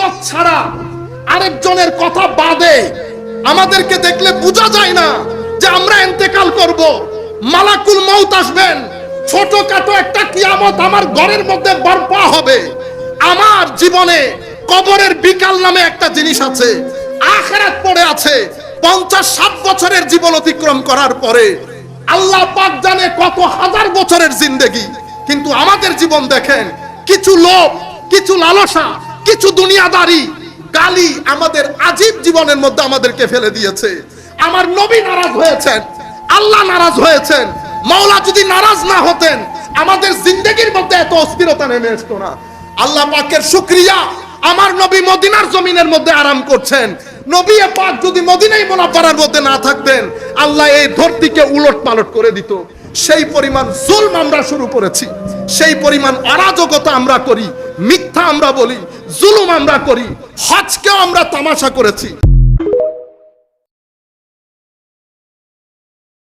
গিবত ছাড়া আরেকজনের কথা বাদে আমাদেরকে দেখলে বোঝা যায় না যে আমরা ইন্তেকাল করব। মালাকুল মউত আসবেন, ছোটখাটো একটা কিয়ামত আমার ঘরের মধ্যে বর্পা হবে। আমার জীবনে কবরের বিকাল নামে একটা জিনিস আছে, আখিরাত পড়ে আছে। 50-60 বছরের জীবন অতিক্রম করার পরে আল্লাহ পাক জানে কত হাজার বছরের জিন্দেগি, কিন্তু আমাদের জীবন দেখেন, কিছু লোভ, কিছু লালসা, কিছু দুনিয়াদারি, গালি আমাদের আজীব জীবনের মধ্যে আমাদেরকে ফেলে দিয়েছে। আমার নবী নারাজ হয়েছেন, আল্লাহ নারাজ হয়েছেন। মাওলা যদি নারাজ না হতেন আমাদের জিন্দেগির মধ্যে এত অস্থিরতা নেমে আসতো না। আল্লাহ পাকের শুকরিয়া, আমার নবী মদিনার জমিনের মধ্যে আরাম করছেন। নবী পাক যদি মদিনায় মুনাওয়ারার মধ্যে না থাকতেন, আল্লাহ এই ধরতিকে উলট পালট করে দিত। সেই পরিমাণ জুলম আমরা শুরু করেছি, সেই পরিমাণ অরাজকতা আমরা করি, মিথ্যা আমরা বলি, জুলুম আমরা করি, হজকেও আমরা তামাশা করেছি।